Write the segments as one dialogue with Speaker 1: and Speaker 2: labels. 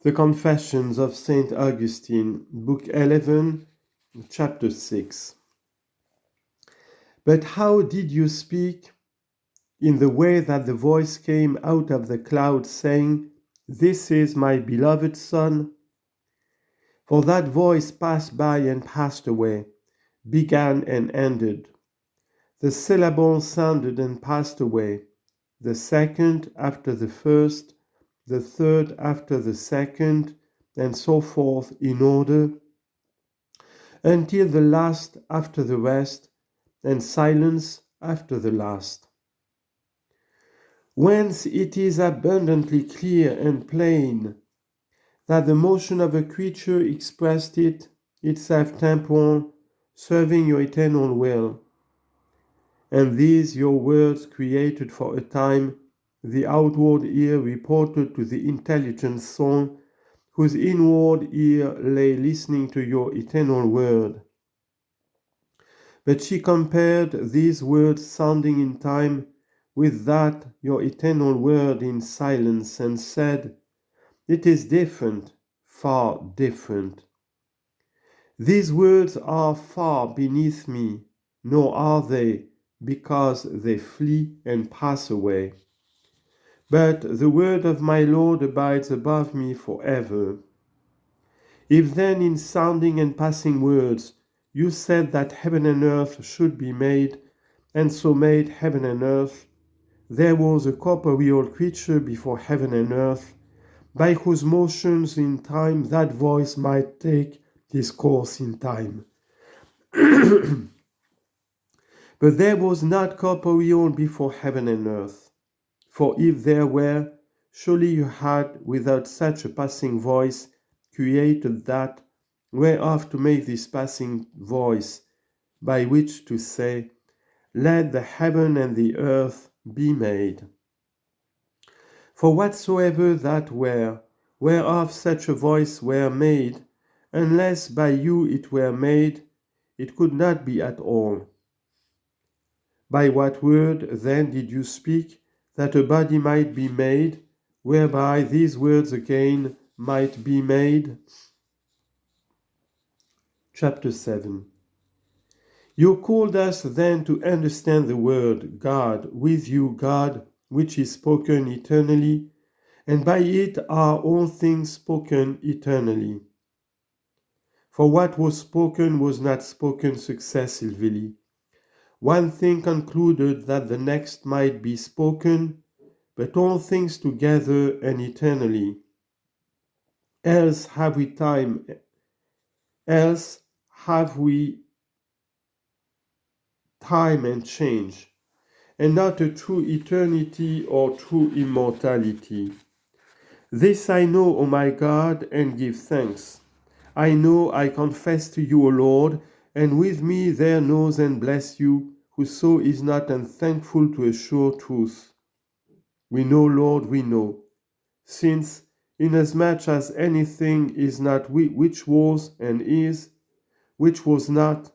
Speaker 1: The Confessions of Saint Augustine, Book 11, Chapter 6. But how did you speak? In the way that the voice came out of the cloud saying, "This is my beloved Son." For that voice passed by and passed away, began and ended. The syllable sounded and passed away, the second after the first, the third after the second, and so forth in order, until the last after the rest, and silence after the last. Whence it is abundantly clear and plain that the motion of a creature expressed itself temporal, serving your eternal will, and these your words created for a time the outward ear reported to the intelligent soul, whose inward ear lay listening to your eternal word. But she compared these words sounding in time with that your eternal word in silence, and said, "It is different, far different. These words are far beneath me, nor are they, because they flee and pass away. But the word of my Lord abides above me forever." If then in sounding and passing words you said that heaven and earth should be made, and so made heaven and earth, there was a corporeal creature before heaven and earth, by whose motions in time that voice might take his course in time. But there was not corporeal before heaven and earth. For if there were, surely you had, without such a passing voice, created that, whereof to make this passing voice, by which to say, "Let the heaven and the earth be made." For whatsoever that were, whereof such a voice were made, unless by you it were made, it could not be at all. By what word then did you speak, that a body might be made, whereby these words again might be made? Chapter 7. You called us then to understand the word God, with you God, which is spoken eternally, and by it are all things spoken eternally. For what was spoken was not spoken successively. One thing concluded that the next might be spoken, but all things together and eternally. Else have we time and change, and not a true eternity or true immortality. This I know, O my God, and give thanks. I know I confess to you, O Lord, and with me there knows and bless you, whoso is not unthankful to a sure truth. We know, Lord, we know, since inasmuch as anything is not which was and is, which was not,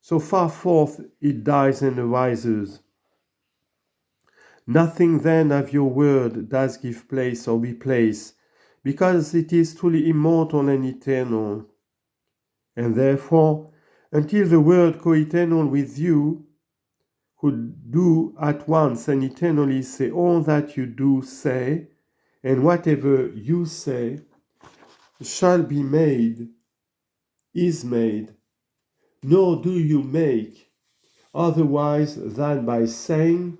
Speaker 1: so far forth it dies and arises. Nothing then of your word does give place or replace, because it is truly immortal and eternal. And therefore, until the word co-eternal with you, who do at once and eternally say all that you do say, and whatever you say shall be made, is made, nor do you make, otherwise than by saying,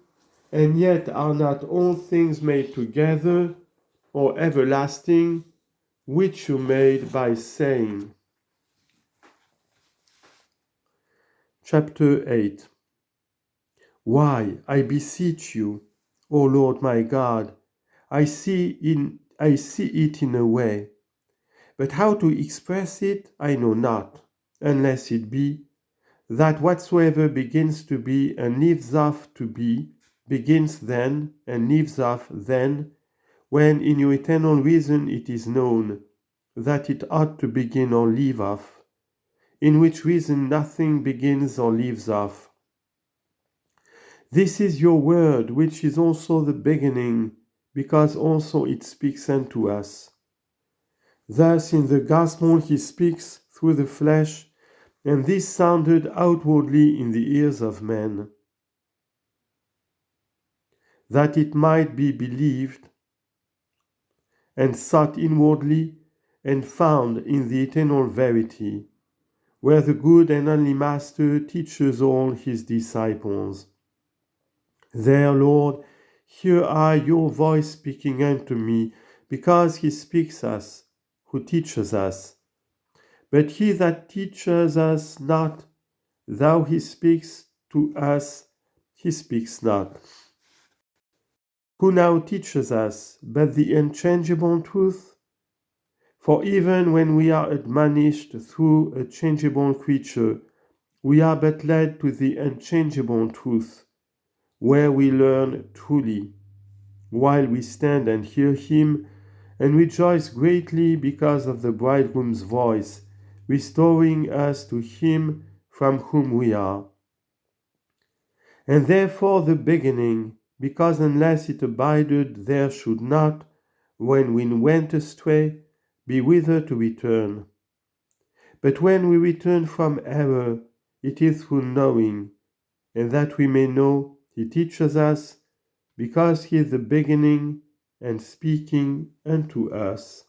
Speaker 1: and yet are not all things made together, or everlasting, which you made by saying. Chapter 8. Why, I beseech you, O Lord my God, I see it in a way, but how to express it I know not, unless it be that whatsoever begins to be and leaves off to be, begins then and leaves off then, when in your eternal reason it is known that it ought to begin or leave off, in which reason nothing begins or leaves off. This is your word, which is also the beginning, because also it speaks unto us. Thus in the gospel he speaks through the flesh, and this sounded outwardly in the ears of men, that it might be believed and sought inwardly and found in the eternal verity, where the good and only Master teaches all his disciples. There, Lord, hear I your voice speaking unto me, because he speaks us, who teaches us. But he that teaches us not, though he speaks to us, he speaks not. Who now teaches us but the unchangeable truth? For even when we are admonished through a changeable creature, we are but led to the unchangeable truth, where we learn truly, while we stand and hear him, and rejoice greatly because of the bridegroom's voice, restoring us to him from whom we are. And therefore the beginning, because unless it abided there should not, when we went astray, be whither to return. But when we return from error, it is through knowing, and that we may know, he teaches us, because he is the beginning and speaking unto us.